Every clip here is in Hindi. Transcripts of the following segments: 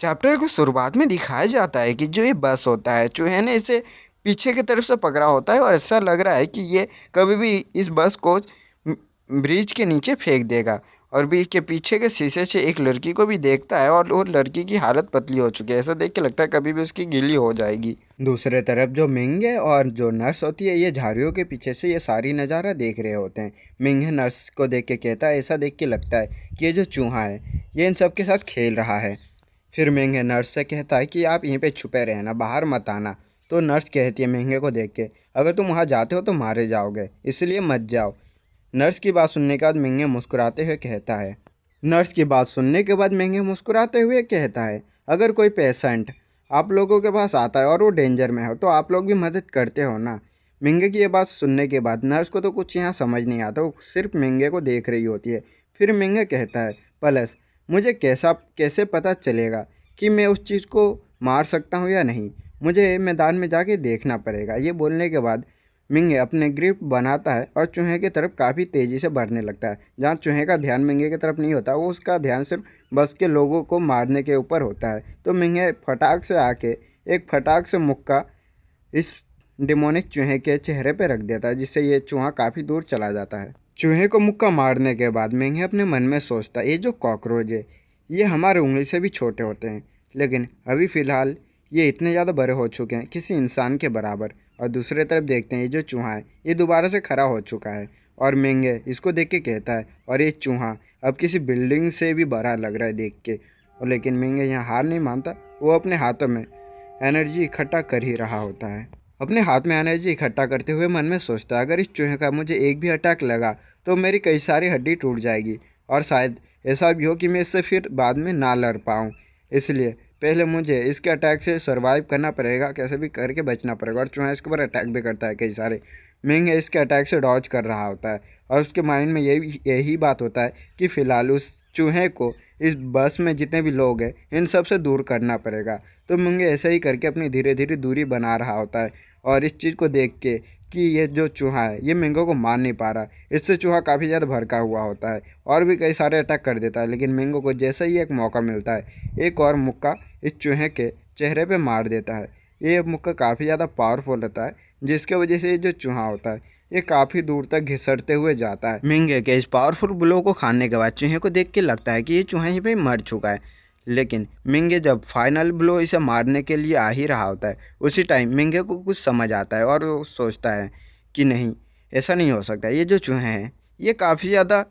चैप्टर को शुरुआत में दिखाया जाता है कि जो ये बस होता है, चूहे ने इसे पीछे की तरफ से पकड़ा होता है और ऐसा लग रहा है कि ये कभी भी इस बस को ब्रिज के नीचे फेंक देगा। और ब्रिज के पीछे के शीशे से एक लड़की को भी देखता है और वो लड़की की हालत पतली हो चुकी है, ऐसा देख के लगता है कभी भी उसकी गीली हो जाएगी। दूसरे तरफ जो मिंगे और जो नर्स होती है, ये झाड़ियों के पीछे से ये सारी नज़ारा देख रहे होते हैं। मिंगे नर्स को देख के कहता है, ऐसा देख के लगता है कि ये जो चूहा है ये इन सब के साथ खेल रहा है। फिर मेंगे नर्स से कहता है कि आप यहीं पे छुपे रहना, बाहर मत आना। तो नर्स कहती है मेंगे को देख के, अगर तुम वहाँ जाते हो तो मारे जाओगे, इसलिए मत जाओ। नर्स की बात सुनने के बाद मेंगे मुस्कुराते हुए कहता है अगर कोई पेशेंट आप लोगों के पास आता है और वो डेंजर में हो तो आप लोग भी मदद करते हो ना। मिंगे की ये बात सुनने के बाद नर्स को तो कुछ यहाँ समझ नहीं आता, वो सिर्फ मिंगे को देख रही होती है। फिर मिंगे कहता है, प्लस मुझे कैसे पता चलेगा कि मैं उस चीज़ को मार सकता हूँ या नहीं, मुझे मैदान में जाके देखना पड़ेगा। ये बोलने के बाद मिंगे अपने ग्रिप बनाता है और चूहे की तरफ काफ़ी तेज़ी से बढ़ने लगता है। जहाँ चूहे का ध्यान मिंगे की तरफ नहीं होता, वो उसका ध्यान सिर्फ बस के लोगों को मारने के ऊपर होता है। तो मिंगे फटाक से आके एक फटाक से मुक्का इस डिमोनिक चूहे के चेहरे पर रख देता है, जिससे ये चूहा काफ़ी दूर चला जाता है। चूहे को मुक्का मारने के बाद मिंगे अपने मन में सोचता है, ये जो कॉकरोच है ये हमारे उंगली से भी छोटे होते हैं, लेकिन अभी फ़िलहाल ये इतने ज़्यादा बड़े हो चुके हैं किसी इंसान के बराबर। और दूसरे तरफ देखते हैं ये जो चूहा है ये दोबारा से खड़ा हो चुका है और मेंगे इसको देख के कहता है, और ये चूहा अब किसी बिल्डिंग से भी बड़ा लग रहा है देख के। और लेकिन मेंगे यहाँ हार नहीं मानता, वो अपने हाथों में एनर्जी इकट्ठा कर ही रहा होता है। अपने हाथ में एनर्जी इकट्ठा करते हुए मन में सोचता है, अगर इस चूहे का मुझे एक भी अटैक लगा तो मेरी कई सारी हड्डी टूट जाएगी और शायद ऐसा भी हो कि मैं इससे फिर बाद में ना लड़ पाऊँ। इसलिए पहले मुझे इसके अटैक से सर्वाइव करना पड़ेगा, कैसे भी करके बचना पड़ेगा। और चूहा इसके ऊपर अटैक भी करता है कई सारे। मिंग इसके अटैक से डॉज कर रहा होता है और उसके माइंड में यही बात होता है कि फ़िलहाल उस चूहे को इस बस में जितने भी लोग हैं इन सब से दूर करना पड़ेगा। तो मिंगे ऐसे ही करके अपनी धीरे धीरे दूरी बना रहा होता है। और इस चीज़ को देख के कि ये जो चूहा है ये मिंगो को मार नहीं पा रहा, इससे चूहा काफ़ी ज़्यादा भड़का हुआ होता है और भी कई सारे अटैक कर देता है। लेकिन मिंगो को जैसे ही एक मौका मिलता है एक और मुक्का इस चूहे के चेहरे पे मार देता है। ये मुक्का काफ़ी ज़्यादा पावरफुल रहता है, जिसके वजह से ये जो चूहा होता है ये काफ़ी दूर तक घिसटते हुए जाता है। मिंगे के इस पावरफुल ब्लो को खाने के बाद चूहे को देख के लगता है कि ये चूहा ही पे मर चुका है। लेकिन मिंगे जब फाइनल ब्लो इसे मारने के लिए आ ही रहा होता है, उसी टाइम मिंगे को कुछ समझ आता है और वो सोचता है कि नहीं, ऐसा नहीं हो सकता, ये जो चूहे हैं ये काफ़ी ज़्यादा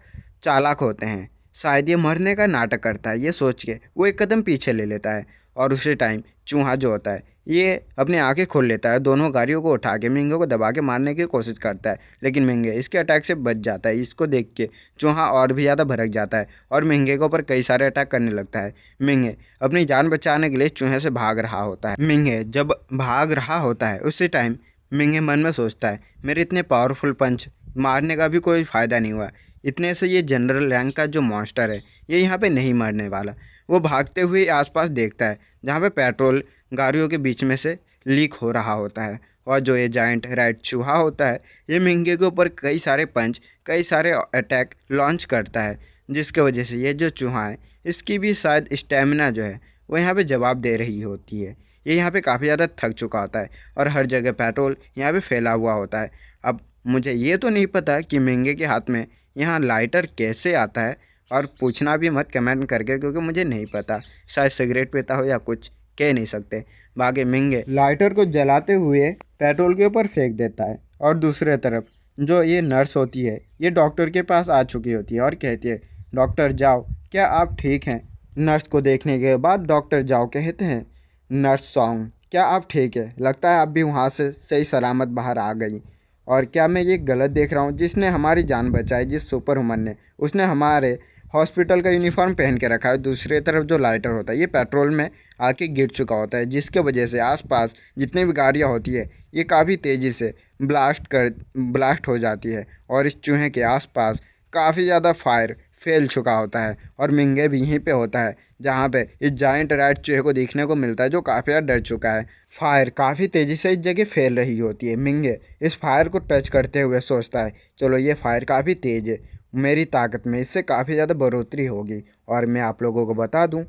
चालाक होते हैं, शायद ये मरने का नाटक करता है। ये सोच के वो एक कदम पीछे ले लेता है और उसी टाइम चूहा जो होता है ये अपनी आंखें खोल लेता है, दोनों गाड़ियों को उठा के मिंगे को दबा के मारने की कोशिश करता है। लेकिन मिंगे इसके अटैक से बच जाता है। इसको देख के चूहा और भी ज़्यादा भड़क जाता है और मिंगे के ऊपर कई सारे अटैक करने लगता है। मिंगे अपनी जान बचाने के लिए चूहे से भाग रहा होता है। मिंगे जब भाग रहा होता है उसी टाइम मिंगे मन में सोचता है, मेरे इतने पावरफुल पंच मारने का भी कोई फ़ायदा नहीं हुआ, इतने से ये जनरल रैंक का जो मॉन्स्टर है ये यहाँ पे नहीं मरने वाला। वो भागते हुए आसपास देखता है जहाँ पे पेट्रोल गाड़ियों के बीच में से लीक हो रहा होता है और जो ये जायंट रेड चूहा होता है ये मिंगे के ऊपर कई सारे पंच कई सारे अटैक लॉन्च करता है, जिसके वजह से ये जो चूहा है इसकी भी शायद स्टेमिना जो है वो यहाँ पे जवाब दे रही होती है। ये यहाँ पे काफ़ी ज़्यादा थक चुका होता है और हर जगह पेट्रोल यहाँ पे फैला हुआ होता है। अब मुझे ये तो नहीं पता कि मिंगे के हाथ में यहाँ लाइटर कैसे आता है, और पूछना भी मत कमेंट करके क्योंकि मुझे नहीं पता, शायद सिगरेट पीता हो या कुछ, कह नहीं सकते। बाकी मिंगे लाइटर को जलाते हुए पेट्रोल के ऊपर फेंक देता है और दूसरे तरफ जो ये नर्स होती है ये डॉक्टर के पास आ चुकी होती है और कहती है, डॉक्टर जाओ, क्या आप ठीक हैं? नर्स को देखने के बाद डॉक्टर जाओ कहते हैं, नर्स सॉन्ग, क्या आप ठीक है? लगता है आप भी वहाँ से सही सलामत बाहर आ गई। और क्या मैं ये गलत देख रहा हूँ, जिसने हमारी जान बचाई, जिस सुपर वुमन ने, उसने हमारे हॉस्पिटल का यूनिफॉर्म पहन के रखा है। दूसरी तरफ जो लाइटर होता है ये पेट्रोल में आके गिर चुका होता है, जिसके वजह से आसपास जितनी भी गाड़ियाँ होती है ये काफ़ी तेज़ी से ब्लास्ट हो जाती है और इस चूहे के आसपास काफ़ी ज़्यादा फायर फैल चुका होता है। और मिंगे भी यहीं पे होता है जहाँ पे इस जायंट रैट चूहे को देखने को मिलता है जो काफ़ी ज़्यादा डर चुका है। फायर काफ़ी तेज़ी से इस जगह फैल रही होती है। मिंगे इस फायर को टच करते हुए सोचता है, चलो ये फायर काफ़ी तेज़ है, मेरी ताकत में इससे काफ़ी ज़्यादा बढ़ोतरी होगी। और मैं आप लोगों को बता दूं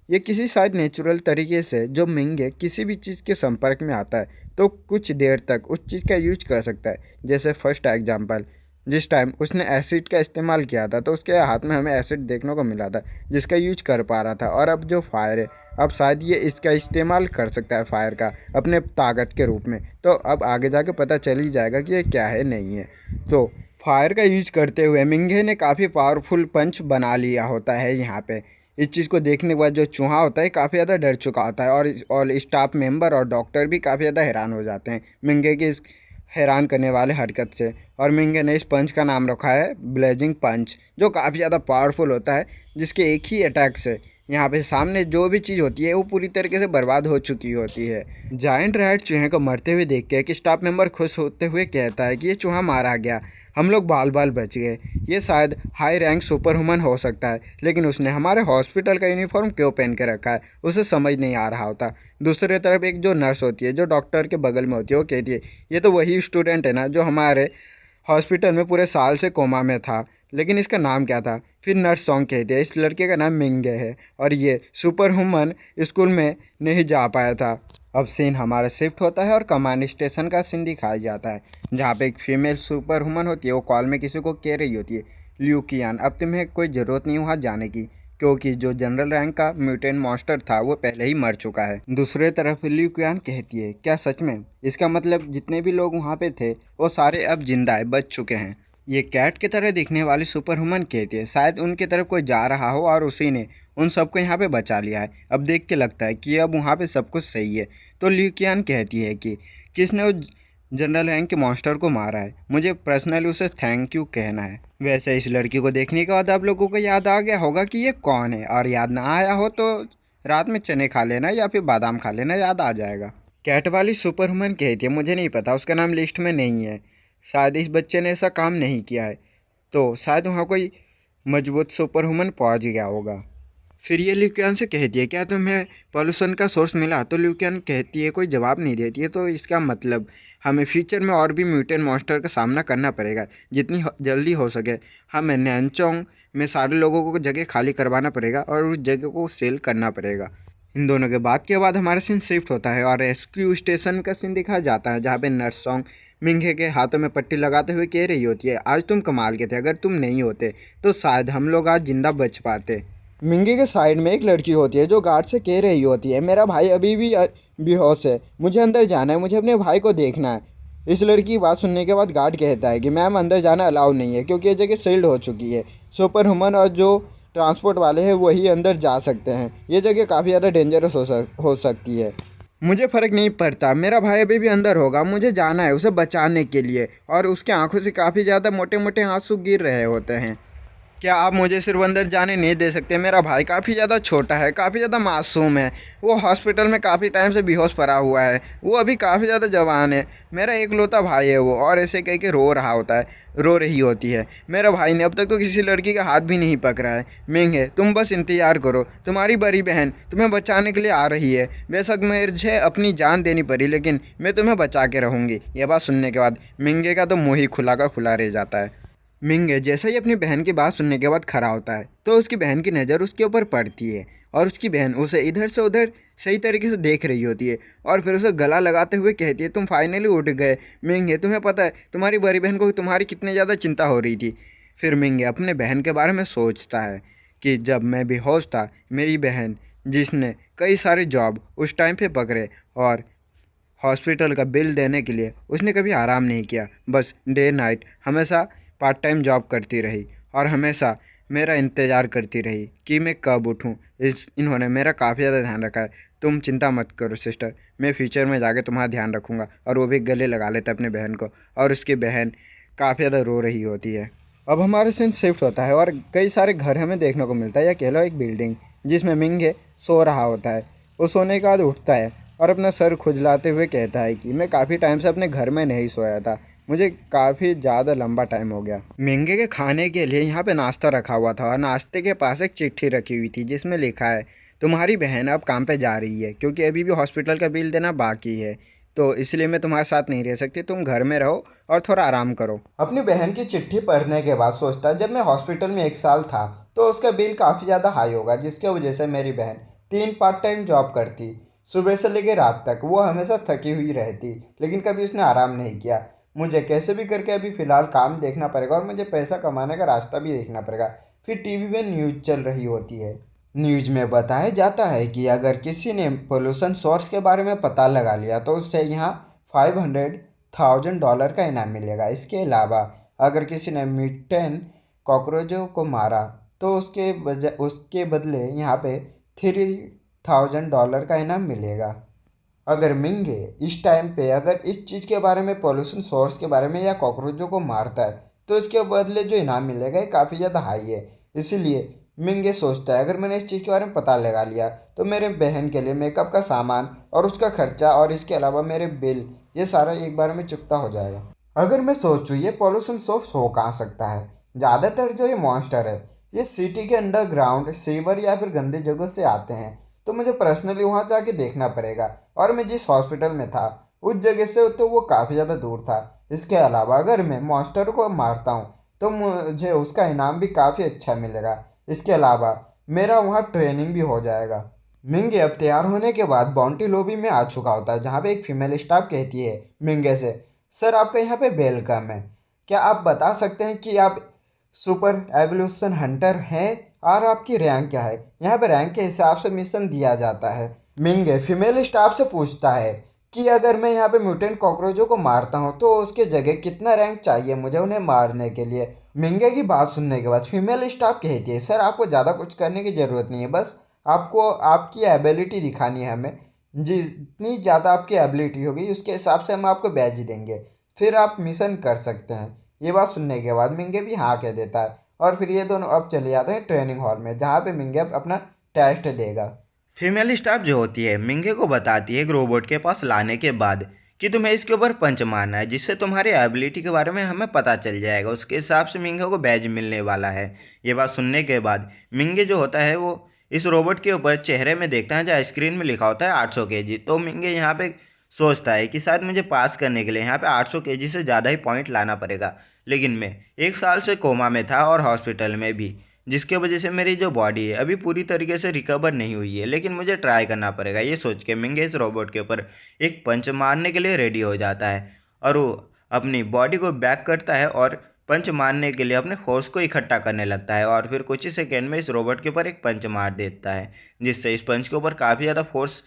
ये किसी शायद नेचुरल तरीके से जो मिंगे किसी भी चीज़ के संपर्क में आता है तो कुछ देर तक उस चीज़ का यूज कर सकता है। जैसे फर्स्ट एग्जांपल, जिस टाइम उसने एसिड का इस्तेमाल किया था तो उसके हाथ में हमें एसिड देखने को मिला था जिसका यूज कर पा रहा था। और अब जो फायर है, अब शायद ये इसका इस्तेमाल कर सकता है फायर का अपने ताकत के रूप में। तो अब आगे जाके पता चल ही जाएगा कि ये क्या है नहीं है। तो फायर का यूज करते हुए मिंगे ने काफ़ी पावरफुल पंच बना लिया होता है यहाँ पे। इस चीज़ को देखने के बाद जो चूहा होता है काफ़ी ज़्यादा डर चुका होता है और स्टाफ मेंबर और डॉक्टर भी काफ़ी ज़्यादा हैरान हो जाते हैं मिंगे की इस हैरान करने वाले हरकत से। और मिंगे ने इस पंच का नाम रखा है ब्लेजिंग पंच, जो काफ़ी ज़्यादा पावरफुल होता है, जिसके एक ही अटैक से यहाँ पे सामने जो भी चीज़ होती है वो पूरी तरीके से बर्बाद हो चुकी होती है। जायंट रैट चूहे को मरते हुए देख के एक स्टाफ मेंबर खुश होते हुए कहता है कि ये चूहा मारा गया, हम लोग बाल बाल बच गए। ये शायद हाई रैंक सुपर ह्यूमन हो सकता है, लेकिन उसने हमारे हॉस्पिटल का यूनिफॉर्म क्यों पहन के रखा है, उसे समझ नहीं आ रहा होता। दूसरी तरफ एक जो नर्स होती है जो डॉक्टर के बगल में होती है वो कहती है ये तो वही स्टूडेंट है ना जो हमारे हॉस्पिटल में पूरे साल से कोमा में था, लेकिन इसका नाम क्या था। फिर नर्स सॉन्ग कहती है इस लड़के का नाम मिंगे है और ये सुपर ह्यूमन स्कूल में नहीं जा पाया था। अब सीन हमारा शिफ्ट होता है और कमांड स्टेशन का सीन दिखाया जाता है, जहाँ पे एक फीमेल सुपर ह्यूमन होती है। वो कॉल में किसी को कह रही होती है ल्यूकियान, अब तुम्हें कोई ज़रूरत नहीं वहाँ जाने की, क्योंकि जो जनरल रैंक का म्यूटेंट मॉन्स्टर था वो पहले ही मर चुका है। दूसरे तरफ ल्यूकियान कहती है क्या सच में, इसका मतलब जितने भी लोग वहाँ पे थे वो सारे अब जिंदा है, बच चुके हैं। ये कैट की तरह दिखने वाली सुपर ह्यूमन कहती है शायद उनकी तरफ कोई जा रहा हो और उसी ने उन सबको यहाँ पे बचा लिया है। अब देख के लगता है कि अब वहाँ पे सब कुछ सही है। तो ल्यूकियान कहती है कि किसने उस जनरल रैंक के मॉन्स्टर को मारा है, मुझे पर्सनली उसे थैंक यू कहना है। वैसे इस लड़की को देखने के बाद आप लोगों को याद आ गया होगा कि ये कौन है, और याद ना आया हो तो रात में चने खा लेना या फिर बादाम खा लेना, याद आ जाएगा। कैट वाली सुपर ह्यूमन कहती है मुझे नहीं पता, उसका नाम लिस्ट में नहीं है, शायद इस बच्चे ने ऐसा काम नहीं किया है, तो शायद वहाँ कोई मजबूत सुपर ह्यूमन पहुँच गया होगा। फिर ये ल्यूकियन से कहती है क्या तुम्हें पॉल्यूशन का सोर्स मिला, तो ल्यूकियन कहती है कोई जवाब नहीं देती है। तो इसका मतलब हमें फ्यूचर में और भी म्यूटेंट मॉन्स्टर का सामना करना पड़ेगा, जितनी जल्दी हो सके हमें नैनचोंग में सारे लोगों को जगह खाली करवाना पड़ेगा और उस जगह को सेल करना पड़ेगा। इन दोनों के बात के बाद हमारा सीन शिफ्ट होता है और रेस्क्यू स्टेशन का सीन दिखाया जाता है, जहाँ पे नर्स सॉन्ग मिंगे के हाथों में पट्टी लगाते हुए कह रही होती है आज तुम कमाल के थे, अगर तुम नहीं होते तो शायद हम लोग आज जिंदा बच पाते। मिंगे के साइड में एक लड़की होती है जो गार्ड से कह रही होती है मेरा भाई अभी भी बेहोश है, मुझे अंदर जाना है, मुझे अपने भाई को देखना है। इस लड़की की बात सुनने के बाद गार्ड कहता है कि मैम अंदर जाना अलाउ नहीं है क्योंकि ये जगह सील्ड हो चुकी है, सुपर ह्यूमन और जो ट्रांसपोर्ट वाले हैं वही अंदर जा सकते हैं, ये जगह काफ़ी ज़्यादा डेंजरस हो सकती है। मुझे फ़र्क नहीं पड़ता, मेरा भाई अभी भी अंदर होगा, मुझे जाना है उसे बचाने के लिए। और उसके आंखों से काफ़ी ज़्यादा मोटे मोटे आंसू गिर रहे होते हैं। क्या आप मुझे सिर्फ अंदर जाने नहीं दे सकते, मेरा भाई काफ़ी ज़्यादा छोटा है, काफ़ी ज़्यादा मासूम है, वो हॉस्पिटल में काफ़ी टाइम से बेहोश पड़ा हुआ है, वो अभी काफ़ी ज़्यादा जवान है, मेरा एकलौता भाई है वो। और ऐसे कह के रो रहा होता है, रो रही होती है। मेरा भाई ने अब तक तो किसी लड़की का हाथ भी नहीं पकड़ा है। मिंगे तुम बस इंतज़ार करो, तुम्हारी बड़ी बहन तुम्हें बचाने के लिए आ रही है, बेशक मुझे अपनी जान देनी पड़ी लेकिन मैं तुम्हें बचा के रहूँगी। यह बात सुनने के बाद मिंगे का तो मुँह ही खुला का खुला रह जाता है। मिंगे जैसे ही अपनी बहन की बात सुनने के बाद खड़ा होता है तो उसकी बहन की नज़र उसके ऊपर पड़ती है और उसकी बहन उसे इधर से उधर सही तरीके से देख रही होती है और फिर उसे गला लगाते हुए कहती है तुम फाइनली उठ गए मिंगे, तुम्हें पता है तुम्हारी बड़ी बहन को तुम्हारी कितनी ज़्यादा चिंता हो रही थी। फिर मिंगे अपने बहन के बारे में सोचता है कि जब मैं बेहोश था मेरी बहन जिसने कई सारे जॉब उस टाइम पे पकड़े और हॉस्पिटल का बिल देने के लिए उसने कभी आराम नहीं किया, बस डे नाइट हमेशा पार्ट टाइम जॉब करती रही और हमेशा मेरा इंतज़ार करती रही कि मैं कब उठूं। इन्होंने मेरा काफ़ी ज़्यादा ध्यान रखा है। तुम चिंता मत करो सिस्टर, मैं फ्यूचर में जाके तुम्हारा ध्यान रखूँगा। और वो भी गले लगा लेता है अपने बहन को और उसकी बहन काफ़ी ज़्यादा रो रही होती है। अब हमारे सीन शिफ्ट होता है और कई सारे घर हमें देखने को मिलता है, या कह लो एक बिल्डिंग जिसमें मिंगे सो रहा होता है। वो सोने के बाद उठता है और अपना सर खुजलाते हुए कहता है कि मैं काफ़ी टाइम से अपने घर में नहीं सोया था, मुझे काफ़ी ज़्यादा लंबा टाइम हो गया। मिंगे के खाने के लिए यहाँ पे नाश्ता रखा हुआ था और नाश्ते के पास एक चिट्ठी रखी हुई थी जिसमें लिखा है तुम्हारी बहन अब काम पे जा रही है क्योंकि अभी भी हॉस्पिटल का बिल देना बाकी है, तो इसलिए मैं तुम्हारे साथ नहीं रह सकती, तुम घर में रहो और थोड़ा आराम करो। अपनी बहन की चिट्ठी पढ़ने के बाद सोचता जब मैं हॉस्पिटल में 1 साल था तो उसका बिल काफ़ी ज़्यादा हाई होगा जिसके वजह से मेरी बहन 3 पार्ट टाइम जॉब करती, सुबह से लेकर रात तक। वो हमेशा थकी हुई रहती, लेकिन कभी उसने आराम नहीं किया। मुझे कैसे भी करके अभी फ़िलहाल काम देखना पड़ेगा और मुझे पैसा कमाने का रास्ता भी देखना पड़ेगा। फिर टीवी में न्यूज़ चल रही होती है। न्यूज़ में बताया जाता है कि अगर किसी ने पोल्यूशन सोर्स के बारे में पता लगा लिया तो उससे यहाँ $500,000 का इनाम मिलेगा। इसके अलावा अगर किसी ने मीथेन कॉकरोचों को मारा तो उसके बदले यहाँ पे $3,000 का इनाम मिलेगा। अगर मिंगे इस टाइम पे अगर इस चीज़ के बारे में, पोल्यूशन सोर्स के बारे में या कॉकरोचों को मारता है तो इसके बदले जो इनाम मिलेगा ये काफ़ी ज़्यादा हाई है। इसीलिए मिंगे सोचता है अगर मैंने इस चीज़ के बारे में पता लगा लिया तो मेरे बहन के लिए मेकअप का सामान और उसका खर्चा और इसके अलावा मेरे बिल, ये सारा एक बार में चुकता हो जाएगा। अगर मैं सोचूँ ये पोल्यूशन सोर्स हो कहाँ सकता है, ज़्यादातर जो ये मॉन्स्टर है ये सिटी के अंडरग्राउंड सीवर या फिर गंदी जगह से आते हैं। तो मुझे पर्सनली वहाँ जाके देखना पड़ेगा और मैं जिस हॉस्पिटल में था उस जगह से तो वो काफ़ी ज़्यादा दूर था। इसके अलावा अगर मैं मॉन्स्टर को मारता हूँ तो मुझे उसका इनाम भी काफ़ी अच्छा मिलेगा। इसके अलावा मेरा वहाँ ट्रेनिंग भी हो जाएगा। मिंगे अब तैयार होने के बाद बाउंटी लॉबी में आ चुका होता है, जहाँ पे एक फीमेल स्टाफ कहती है मिंगे से, सर आपका यहाँ पे वेलकम है। क्या आप बता सकते हैं कि आप सुपर एवोल्यूशन हंटर हैं और आपकी रैंक क्या है? यहाँ पे रैंक के हिसाब से मिशन दिया जाता है। मिंगे फीमेल स्टाफ से पूछता है कि अगर मैं यहाँ पे म्यूटेंट कॉकरोचों को मारता हूँ तो उसके जगह कितना रैंक चाहिए मुझे उन्हें मारने के लिए। मिंगे की बात सुनने के बाद फीमेल स्टाफ कहती है, सर आपको ज़्यादा कुछ करने की ज़रूरत नहीं है, बस आपको आपकी एबिलिटी दिखानी है हमें। जितनी ज़्यादा आपकी एबिलिटी होगी उसके हिसाब से हम आपको बैज देंगे, फिर आप मिशन कर सकते हैं। ये बात सुनने के बाद मिंगे भी हाँ कह देता है और फिर ये दोनों अब चले जाते हैं ट्रेनिंग हॉल में, जहाँ पे मिंगे अपना टेस्ट देगा। फीमेल स्टाफ जो होती है मिंगे को बताती है एक रोबोट के पास लाने के बाद कि तुम्हें इसके ऊपर पंच मारना है, जिससे तुम्हारी एबिलिटी के बारे में हमें पता चल जाएगा। उसके हिसाब से मिंगे को बैज मिलने वाला है। ये बात सुनने के बाद मिंगे जो होता है वो इस रोबोट के ऊपर चेहरे में देखता है जहाँ स्क्रीन में लिखा होता है 800 kg। तो मिंगे यहाँ पे सोचता है कि शायद मुझे पास करने के लिए यहाँ पे 800 kg से ज़्यादा ही पॉइंट लाना पड़ेगा। लेकिन मैं 1 साल से कोमा में था और हॉस्पिटल में भी, जिसके वजह से मेरी जो बॉडी है अभी पूरी तरीके से रिकवर नहीं हुई है, लेकिन मुझे ट्राई करना पड़ेगा। ये सोच के मिंगे इस रोबोट के ऊपर एक पंच मारने के लिए रेडी हो जाता है और वो अपनी बॉडी को बैक करता है और पंच मारने के लिए अपने फोर्स को इकट्ठा करने लगता है और फिर कुछ ही सेकेंड में इस रोबोट के ऊपर एक पंच मार देता है, जिससे इस पंच के ऊपर काफ़ी ज़्यादा फोर्स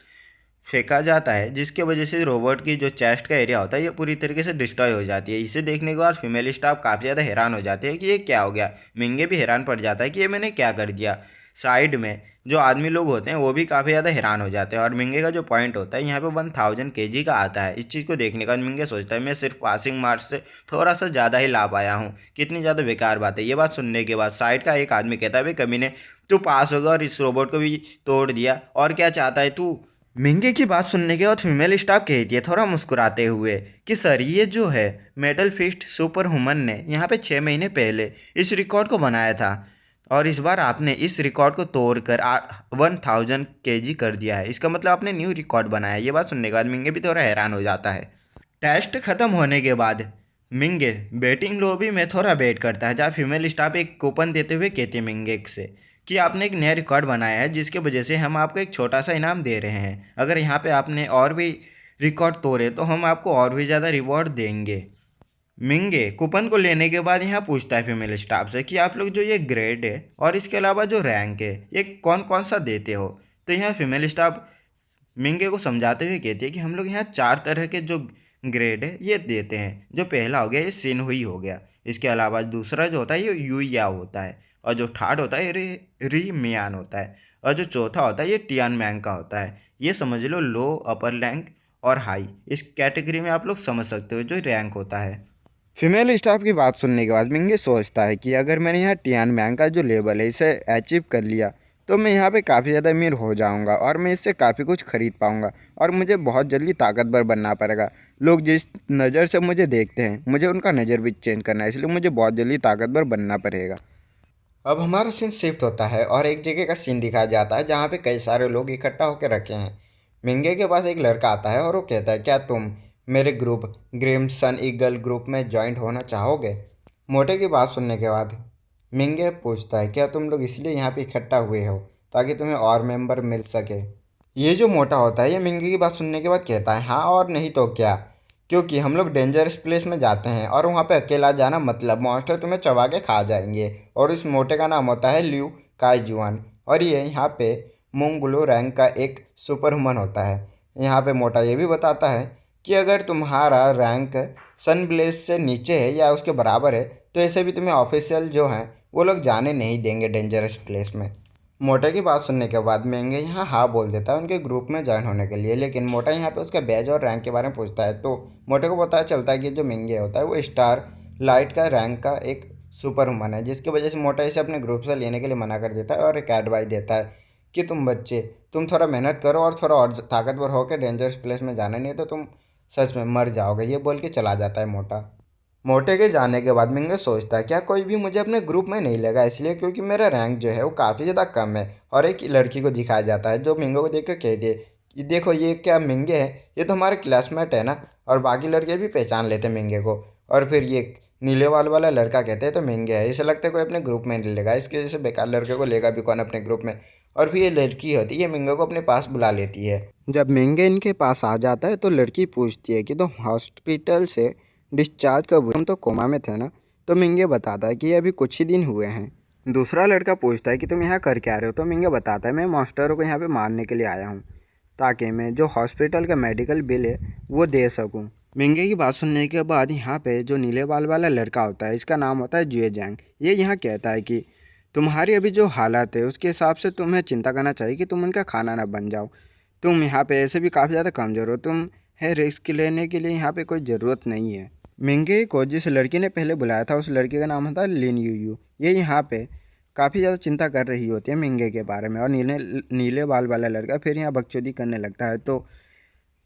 फेंका जाता है, जिसके वजह से रोबोट की जो चेस्ट का एरिया होता है ये पूरी तरीके से डिस्ट्रॉय हो जाती है। इसे देखने के बाद फीमेल स्टाफ काफ़ी ज़्यादा हैरान हो जाती है कि ये क्या हो गया। मिंगे भी हैरान पड़ जाता है कि ये मैंने क्या कर दिया। साइड में जो आदमी लोग होते हैं वो भी काफ़ी ज़्यादा हैरान हो जाते हैं और मिंगे का जो पॉइंट होता है यहाँ पे 1000 kg का आता है। इस चीज़ को देखने का मिंगे सोचता है मैं सिर्फ पासिंग मार्क्स से थोड़ा सा ज़्यादा ही ला पाया हूँ, कितनी ज़्यादा बेकार बात है। ये बात सुनने के बाद साइड का एक आदमी कहता है भाई कभी ने तू पास होगा और इस रोबोट को भी तोड़ दिया, और क्या चाहता है तू। मिंगे की बात सुनने के बाद फीमेल स्टाफ कहती है थोड़ा मुस्कुराते हुए कि सर ये जो है मेटल फिस्ट सुपर ह्यूमन ने यहाँ पे 6 महीने पहले इस रिकॉर्ड को बनाया था और इस बार आपने इस रिकॉर्ड को तोड़कर 1000 kg कर दिया है। इसका मतलब आपने न्यू रिकॉर्ड बनाया। ये बात सुनने के बाद मिंगे भी थोड़ा हैरान हो जाता है। टेस्ट खत्म होने के बाद मिंगे बेटिंग लॉबी में थोड़ा वेट करता है, जहाँ फीमेल स्टाफ एक कूपन देते हुए कहती है मिंगे से कि आपने एक नया रिकॉर्ड बनाया है जिसके वजह से हम आपको एक छोटा सा इनाम दे रहे हैं। अगर यहाँ पे आपने और भी रिकॉर्ड तोड़े तो हम आपको और भी ज़्यादा रिवॉर्ड देंगे। मिंगे कूपन को लेने के बाद यहाँ पूछता है फीमेल स्टाफ से कि आप लोग जो ये ग्रेड है और इसके अलावा जो रैंक है ये कौन कौन सा देते हो। तो यहाँ फीमेल स्टाफ मिंगे को समझाते हुए कहती है कि हम लोग यहाँ 4 तरह के जो ग्रेड है ये देते हैं। जो पहला हो गया ये सिन हुई हो गया, इसके अलावा दूसरा जो होता है ये यूया होता है, और जो थर्ड होता है ये री मियान होता है, और जो चौथा होता है ये टियान मैंग का होता है। ये समझ लो लो, अपर रैंक और हाई, इस कैटेगरी में आप लोग समझ सकते हो जो रैंक होता है। फीमेल स्टाफ की बात सुनने के बाद मिंगे सोचता है कि अगर मैंने यहाँ टियान मैंग का जो लेवल है इसे अचीव कर लिया तो मैं यहाँ पे काफ़ी ज़्यादा अमीर हो जाऊँगा और मैं इससे काफ़ी कुछ खरीद पाऊँगा और मुझे बहुत जल्दी ताकतवर बनना पड़ेगा। लोग जिस नज़र से मुझे देखते हैं मुझे उनका नज़र भी चेंज करना है, इसलिए मुझे बहुत जल्दी ताकतवर बनना पड़ेगा। अब हमारा सीन शिफ्ट होता है और एक जगह का सीन दिखाया जाता है जहाँ पे कई सारे लोग इकट्ठा होकर रखे हैं। मिंगे के पास एक लड़का आता है और वो कहता है क्या तुम मेरे ग्रुप ग्रिम्सन ईगल ग्रुप में ज्वाइंट होना चाहोगे। मोटे की बात सुनने के बाद मिंगे पूछता है क्या तुम लोग इसलिए यहाँ पे इकट्ठा हुए हो ताकि तुम्हें और मेंबर मिल सके। ये जो मोटा होता है ये मिंगे की बात सुनने के बाद कहता है, हाँ और नहीं तो क्या, क्योंकि हम लोग डेंजरस प्लेस में जाते हैं और वहाँ पे अकेला जाना मतलब मॉन्स्टर तुम्हें चबा के खा जाएंगे। और इस मोटे का नाम होता है ल्यू काईजुआन और ये यहाँ पे मोंगलो रैंक का एक सुपर ह्यूमन होता है। यहाँ पे मोटा ये भी बताता है कि अगर तुम्हारा रैंक सन ब्लेज से नीचे है या उसके बराबर है तो ऐसे भी तुम्हें ऑफिशियल जो हैं वो लोग जाने नहीं देंगे डेंजरस प्लेस में। मोटा की बात सुनने के बाद मेंगे यहाँ हाँ बोल देता है उनके ग्रुप में ज्वाइन होने के लिए, लेकिन मोटा यहाँ पे उसका बैज और रैंक के बारे में पूछता है तो मोटे को पता चलता है कि जो मेंगे होता है वो स्टार लाइट का रैंक का एक सुपर ह्यूमन है, जिसकी वजह से मोटा इसे अपने ग्रुप से लेने के लिए मना कर देता है और एक एडवाइस देता है कि तुम बच्चे तुम थोड़ा मेहनत करो और थोड़ा और ताकतवर होकर डेंजरस प्लेस में जाना, नहीं तो तुम सच में मर जाओगे। ये बोल के चला जाता है मोटा। मोटे के जाने के बाद मिंगे सोचता है क्या कोई भी मुझे अपने ग्रुप में नहीं लेगा, इसलिए क्योंकि मेरा रैंक जो है वो काफ़ी ज़्यादा कम है। और एक लड़की को दिखाया जाता है जो मिंगो को देख कर कहती है कि देखो ये क्या मिंगे है, ये तो हमारे क्लासमेट है ना। और बाकी लड़के भी पहचान लेते हैं मिंगे को। और फिर ये नीले वाल वाला लड़का कहते हैं तो मिंगे है, इसे लगता है कोई अपने ग्रुप में नहीं लेगा, इसके जैसे बेकार लड़के को लेगा भी कौन अपने ग्रुप में। और फिर ये लड़की होती है, ये मिंगे को अपने पास बुला लेती है। जब मिंगे इनके पास आ जाता है तो लड़की पूछती है कि तुम हॉस्पिटल से डिस्चार्ज कब हुए, हम तो कोमा में थे ना। तो मिंगे बताता है कि ये अभी कुछ ही दिन हुए हैं। दूसरा लड़का पूछता है कि तुम यहाँ कर क्या रहे हो, तो मिंगे बताता है मैं मास्टरों को यहाँ पे मारने के लिए आया हूँ ताकि मैं जो हॉस्पिटल का मेडिकल बिल है वो दे सकूँ। मिंगे की बात सुनने के बाद यहाँ पे जो नीले बाल वाला लड़का होता है, इसका नाम होता है जुए जैंग, ये यहाँ कहता है कि तुम्हारी अभी जो हालत है उसके हिसाब से तुम्हें चिंता करना चाहिए कि तुम उनका खाना ना बन जाओ। तुम यहाँ पे ऐसे भी काफ़ी ज़्यादा कमज़ोर हो, तुम है रिस्क लेने के लिए यहाँ पे कोई ज़रूरत नहीं है। मिंगे को जिस लड़की ने पहले बुलाया था उस लड़की का नाम होता है लिन यू। ये यहाँ पे काफ़ी ज़्यादा चिंता कर रही होती है मिंगे के बारे में। और नीले नीले बाल वाला लड़का फिर यहाँ बकचोदी करने लगता है तो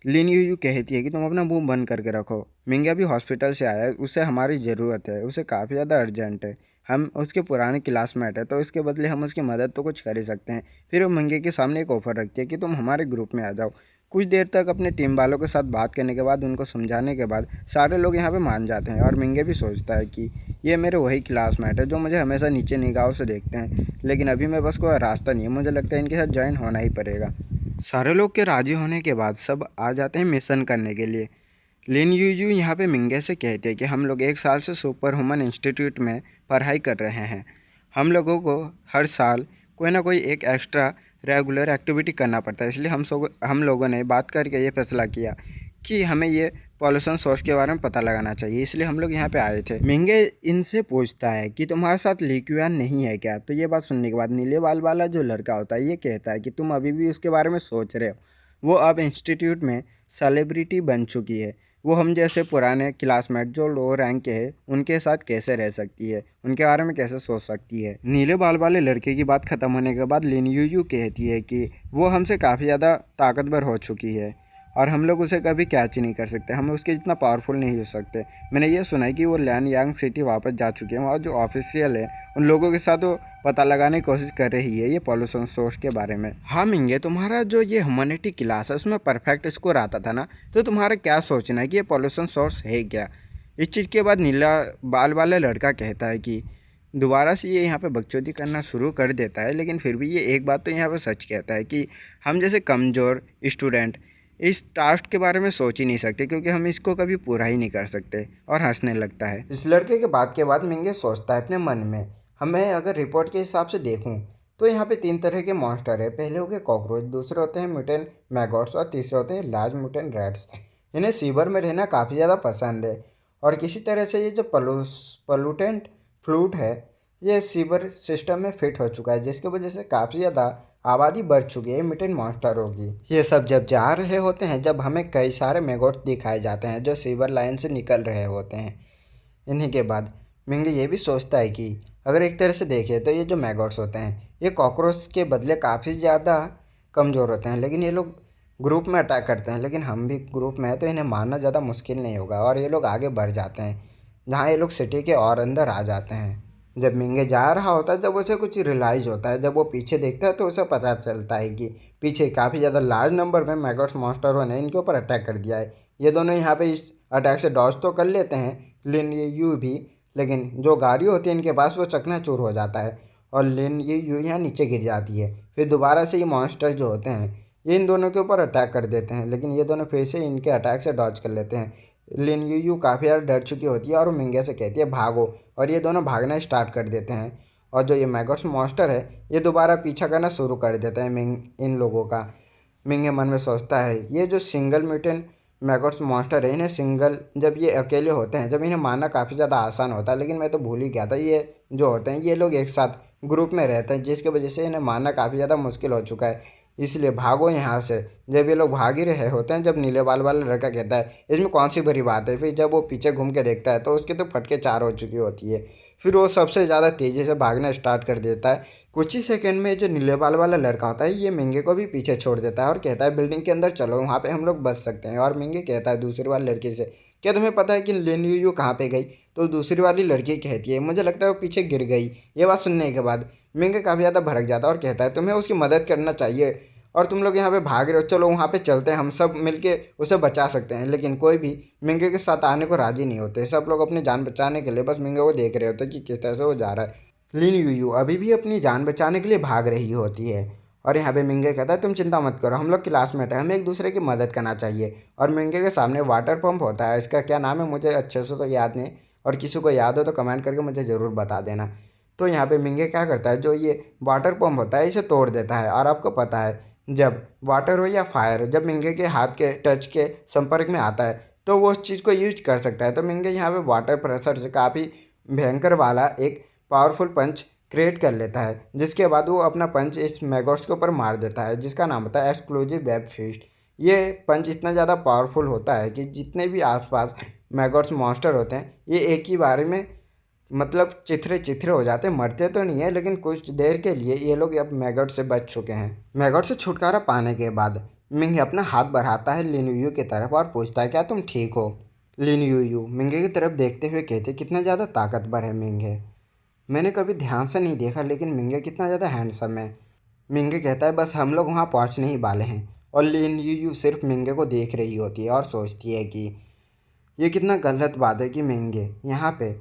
लिन यू कहती है कि तुम अपना मुंह बंद करके रखो, मिंगे अभी हॉस्पिटल से आया है, उसे हमारी ज़रूरत है, उसे काफ़ी ज़्यादा अर्जेंट है, हम उसके पुराने क्लासमेट है तो इसके बदले हम उसकी मदद तो कुछ कर ही सकते हैं। फिर वो मिंगे के सामने एक ऑफ़र रखती है कि तुम हमारे ग्रुप में आ जाओ। कुछ देर तक अपने टीम वालों के साथ बात करने के बाद उनको समझाने के बाद सारे लोग यहाँ पे मान जाते हैं। और मिंगे भी सोचता है कि ये मेरे वही क्लासमेट है जो मुझे हमेशा नीचे निगाहों से देखते हैं, लेकिन अभी मेरे पास कोई रास्ता नहीं है, मुझे लगता है इनके साथ ज्वाइन होना ही पड़ेगा। सारे लोग के राज़ी होने के बाद सब आ जाते हैं मिशन करने के लिए। लिन यू यहाँ पे मिंगे से कहते हैं कि हम लोग 1 साल से सुपर ह्यूमन इंस्टीट्यूट में पढ़ाई कर रहे हैं, हम लोगों को हर साल कोई ना कोई एक एक्स्ट्रा रेगुलर एक्टिविटी करना पड़ता है, इसलिए हम लोगों ने बात करके ये फैसला किया कि हमें ये पॉल्यूशन सोर्स के बारे में पता लगाना चाहिए, इसलिए हम लोग यहाँ पे आए थे। मिंगे इनसे पूछता है कि तुम्हारे साथ लिक्वियन नहीं है क्या। तो ये बात सुनने के बाद नीले बाल वाला जो लड़का होता है ये कहता है कि तुम अभी भी उसके बारे में सोच रहे हो, वो अब इंस्टीट्यूट में सेलिब्रिटी बन चुकी है, वो हम जैसे पुराने क्लासमेट जो लो रैंक के हैं उनके साथ कैसे रह सकती है, उनके बारे में कैसे सोच सकती है। नीले बाल वाले लड़के की बात ख़त्म होने के बाद लिन यू कहती है कि वो हमसे काफ़ी ज़्यादा ताकतवर हो चुकी है और हम लोग उसे कभी कैच ही नहीं कर सकते, हम उसके जितना पावरफुल नहीं हो सकते। मैंने ये सुना है कि वो लैन यांग सिटी वापस जा चुके हैं और जो ऑफिशियल है उन लोगों के साथ वो पता लगाने की कोशिश कर रही है ये पॉल्यूशन सोर्स के बारे में। हाँ मिंगे, तुम्हारा जो ये ह्यूमैनिटी क्लास है उसमें परफेक्ट स्कोर आता था ना, तो तुम्हारा क्या सोचना है कि ये पॉल्यूशन सोर्स है क्या। इस चीज़ के बाद नीला बाल वाला लड़का कहता है कि दोबारा से ये यहाँ पे बकचोदी करना शुरू कर देता है, लेकिन फिर भी ये एक बात तो यहाँ पे सच कहता है कि हम जैसे कमज़ोर स्टूडेंट इस टास्क के बारे में सोच ही नहीं सकते क्योंकि हम इसको कभी पूरा ही नहीं कर सकते। और हंसने लगता है। इस लड़के के बात के बाद मिंगे सोचता है अपने मन में, हमें अगर रिपोर्ट के हिसाब से देखूं तो यहाँ पे 3 तरह के मॉन्स्टर है। पहले हो गए कॉकरोच, दूसरे होते हैं म्यूटेंट मैगॉट्स और तीसरे होते हैं लार्ज म्यूटेंट रैट्स। इन्हें सीवर में रहना काफ़ी ज़्यादा पसंद है और किसी तरह से ये जो पॉल्यूटेंट फ्लूट है ये सीवर सिस्टम में फिट हो चुका है, जिसकी वजह से काफ़ी ज़्यादा आबादी बढ़ चुकी है म्यूटेंट मॉन्स्टरों की। ये सब जब जा रहे होते हैं जब हमें कई सारे मैगॉट दिखाए जाते हैं जो सीवर लाइन से निकल रहे होते हैं। इन्हीं के बाद मिंगे ये भी सोचता है कि अगर एक तरह से देखें तो ये जो मैगॉट्स होते हैं ये कॉकरोच के बदले काफ़ी ज़्यादा कमज़ोर होते हैं, लेकिन ये लोग ग्रुप में अटैक करते हैं, लेकिन हम भी ग्रुप में हैं तो इन्हें मारना ज़्यादा मुश्किल नहीं होगा और ये लोग आगे बढ़ जाते हैं जहाँ ये लोग सिटी के और अंदर आ जाते हैं। जब मिंगे जा रहा होता है जब उसे कुछ रियलाइज़ होता है, जब वो पीछे देखता है तो उसे पता चलता है कि पीछे काफ़ी ज़्यादा लार्ज नंबर में मैगॉट्स मॉन्स्टरों ने इनके ऊपर अटैक कर दिया है। ये दोनों यहाँ पे इस अटैक से डॉज तो कर लेते हैं लिन यू भी, लेकिन जो गाड़ी होती है इनके पास वो चकनाचूर हो जाता है और लिन यू यहाँ नीचे गिर जाती है। फिर दोबारा से ये मॉन्स्टर जो होते हैं ये इन दोनों के ऊपर अटैक कर देते हैं, लेकिन ये दोनों फिर से इनके अटैक से डॉज कर लेते हैं। लिन यू काफ़ी ज़्यादा डर चुकी होती है और वो मिंगे से कहती है भागो, और ये दोनों भागना स्टार्ट कर देते हैं। और जो ये मैगॉट्स मॉन्स्टर है ये दोबारा पीछा करना शुरू कर देता है इन लोगों का। मिंगे मन में सोचता है ये जो सिंगल म्यूटेंट मैगॉट्स मॉन्स्टर है, इन्हें सिंगल जब ये अकेले होते हैं, जब इन्हें मारना काफ़ी ज़्यादा आसान होता है, लेकिन मैं तो भूल ही गया था ये जो होते हैं ये लोग एक साथ ग्रुप में रहते हैं, जिसकी वजह से इन्हें मारना काफ़ी ज़्यादा मुश्किल हो चुका है। इसलिए भागो यहाँ से। जब ये लोग भाग ही रहे होते हैं, जब नीले बाल वाला लड़का कहता है इसमें कौन सी बड़ी बात है, फिर जब वो पीछे घूम के देखता है तो उसके तो फटके चार हो चुकी होती है। फिर वो सबसे ज़्यादा तेज़ी से भागना स्टार्ट कर देता है। कुछ ही सेकंड में जो नीले बाल वाला लड़का होता है ये मिंगे को भी पीछे छोड़ देता है और कहता है बिल्डिंग के अंदर चलो, वहाँ पे हम लोग बच सकते हैं। और मिंगे कहता है दूसरी वाली लड़की से क्या तुम्हें पता है कि लिन यू कहाँ पे गई? तो दूसरी वाली लड़की कहती है मुझे लगता है वो पीछे गिर गई। ये बात सुनने के बाद मिंगे काफ़ी ज़्यादा भड़क जाता है और कहता है तुम्हें उसकी मदद करना चाहिए, और तुम लोग यहाँ पे भाग रहे हो, चलो वहाँ पे चलते हैं, हम सब मिलके उसे बचा सकते हैं। लेकिन कोई भी मिंगे के साथ आने को राजी नहीं होते। सब लोग अपनी जान बचाने के लिए बस मिंगे को देख रहे होते कि किस तरह से वो जा रहा है। लिन यू अभी भी अपनी जान बचाने के लिए भाग रही होती है और यहाँ पे मिंगे कहता है तुम चिंता मत करो, हम लोग क्लासमेट हैं, हमें एक दूसरे की मदद करना चाहिए। और मिंगे के सामने वाटर पंप होता है, इसका क्या नाम है मुझे अच्छे से तो याद नहीं, और किसी को याद हो तो कमेंट करके मुझे ज़रूर बता देना। तो यहाँ पे मिंगे क्या करता है, जो ये वाटर पंप होता है इसे तोड़ देता है। और आपको पता है जब वाटर हो या फायर, जब मिंगे के हाथ के टच के संपर्क में आता है तो वो उस चीज़ को यूज कर सकता है। तो मिंगे यहाँ पे वाटर प्रेशर से काफ़ी भयंकर वाला एक पावरफुल पंच क्रिएट कर लेता है, जिसके बाद वो अपना पंच इस मैगॉट्स के ऊपर मार देता है, जिसका नाम होता है एक्सक्लूसिव वेब फीस्ट। ये पंच इतना ज़्यादा पावरफुल होता है कि जितने भी आसपास मैगॉट्स मॉन्स्टर होते हैं ये एक ही बारे में मतलब चिथरे चिथरे हो जाते हैं। मरते तो नहीं है, लेकिन कुछ देर के लिए ये लोग अब मैगॉट से बच चुके हैं। मैगॉट से छुटकारा पाने के बाद मिंगे अपना हाथ बढ़ाता है लिन यू की तरफ और पूछता है क्या तुम ठीक हो? लिन यू मिंगे की तरफ देखते हुए कहते कितना ज़्यादा ताकतवर है मिंगे, मैंने कभी ध्यान से नहीं देखा, लेकिन मिंगे कितना ज़्यादा हैंडसम है। मिंगे कहता है बस हम लोग वहाँ पहुँचने ही वाले हैं। और लिन यू सिर्फ मिंगे को देख रही होती है और सोचती है कि ये कितना गलत बात है कि मिंगे यहाँ पे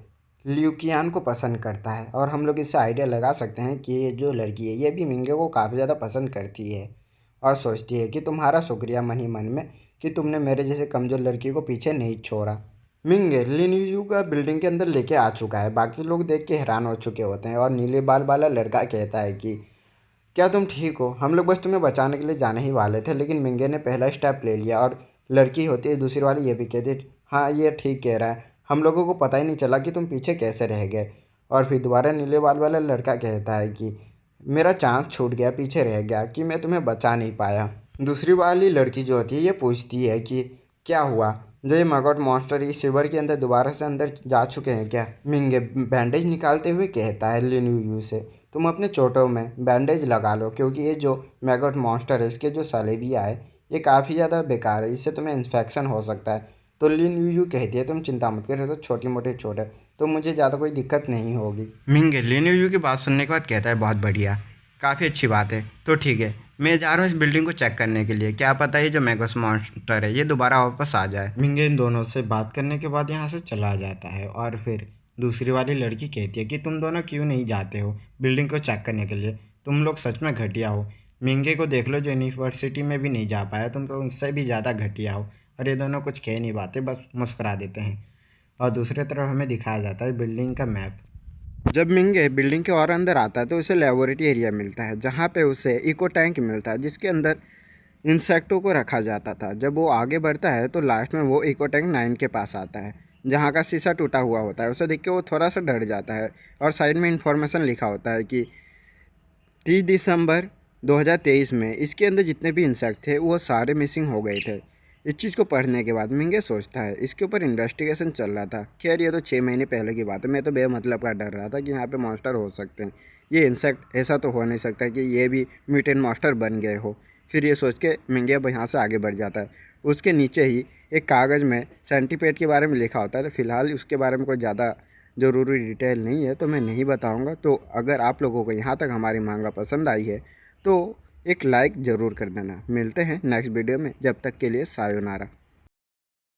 ल्यूकियान को पसंद करता है। और हम लोग इससे आइडिया लगा सकते हैं कि ये जो लड़की है ये भी मिंगे को काफ़ी ज़्यादा पसंद करती है और सोचती है कि तुम्हारा शुक्रिया मन ही मन में कि तुमने मेरे जैसे कमज़ोर लड़की को पीछे नहीं छोड़ा। मिंगे लिन यू का बिल्डिंग के अंदर लेके आ चुका है। बाकी लोग देख के हैरान हो चुके होते हैं और नीले बाल वाला लड़का कहता है कि क्या तुम ठीक हो? हम लोग बस तुम्हें बचाने के लिए जाने ही वाले थे, लेकिन मिंगे ने पहला स्टेप ले लिया। और लड़की होती है दूसरी वाली ये भी कहती है हाँ ये ठीक कह रहा है, हम लोगों को पता ही नहीं चला कि तुम पीछे कैसे रह गए। और फिर दोबारा नीले बाल वाला लड़का कहता है कि मेरा चांस छूट गया, पीछे रह गया कि मैं तुम्हें बचा नहीं पाया। दूसरी वाली लड़की जो होती है ये पूछती है कि क्या हुआ, जो ये मैगॉट मॉन्स्टर इस शिवर के अंदर दोबारा से अंदर जा चुके हैं क्या? मिंगे बैंडेज निकालते हुए कहता है लिन यू से तुम अपने चोटों में बैंडेज लगा लो, क्योंकि ये जो मैगॉट मॉन्स्टर है इसके जो सलेबिया है ये काफ़ी ज़्यादा बेकार है, इससे तुम्हें इन्फेक्शन हो सकता है। तो लिन यू कहती है तुम चिंता मत करो, तो छोटी मोटे चोट है तो मुझे ज़्यादा कोई दिक्कत नहीं होगी। मिंगे लिन यू की बात सुनने के बाद कहता है बहुत बढ़िया, काफ़ी अच्छी बात है, तो ठीक है मैं जा रहा हूँ इस बिल्डिंग को चेक करने के लिए, क्या पता है जो मैगॉट मॉन्स्टर है ये दोबारा वापस आ जाए। मिंगे इन दोनों से बात करने के बाद यहाँ से चला जाता है और फिर दूसरी वाली लड़की कहती है कि तुम दोनों क्यों नहीं जाते हो बिल्डिंग को चेक करने के लिए, तुम लोग सच में घटिया हो। मिंगे को देख लो जो यूनिवर्सिटी में भी नहीं जा पाया, तुम तो उनसे भी ज़्यादा घटिया हो। और ये दोनों कुछ कह नहीं पाते, बस मुस्कुरा देते हैं। और दूसरी तरफ हमें दिखाया जाता है बिल्डिंग का मैप। जब मिंगे बिल्डिंग के और अंदर आता है तो उसे लेबोरेटरी एरिया मिलता है, जहाँ पे उसे इको टैंक मिलता है जिसके अंदर इंसेक्टों को रखा जाता था। जब वो आगे बढ़ता है तो लास्ट में वो इको टैंक 9 के पास आता है, जहाँ का शीशा टूटा हुआ होता है। उसे देख के वो थोड़ा सा डर जाता है और साइड में इन्फॉर्मेशन लिखा होता है कि 30 दिसंबर 2023 में इसके अंदर जितने भी इंसेक्ट थे वो सारे मिसिंग हो गए थे। इस चीज़ को पढ़ने के बाद मिंगे सोचता है इसके ऊपर इन्वेस्टिगेशन चल रहा था। खैर ये तो 6 महीने पहले की बात है, मैं तो बेमतलब का डर रहा था कि यहाँ पे मॉन्स्टर हो सकते हैं, ये इंसेक्ट ऐसा तो हो नहीं सकता कि ये भी म्यूटेंट मॉन्स्टर बन गए हो। फिर ये सोच के मिंगे अब यहाँ से आगे बढ़ जाता है। उसके नीचे ही एक कागज़ में सेंटीपेड के बारे में लिखा होता है, तो फिलहाल उसके बारे में कोई ज़्यादा ज़रूरी डिटेल नहीं है तो मैं नहीं बताऊँगा। तो अगर आप लोगों को यहाँ तक हमारी मांगा पसंद आई है तो एक लाइक ज़रूर कर देना। मिलते हैं नेक्स्ट वीडियो में, जब तक के लिए सायोनारा।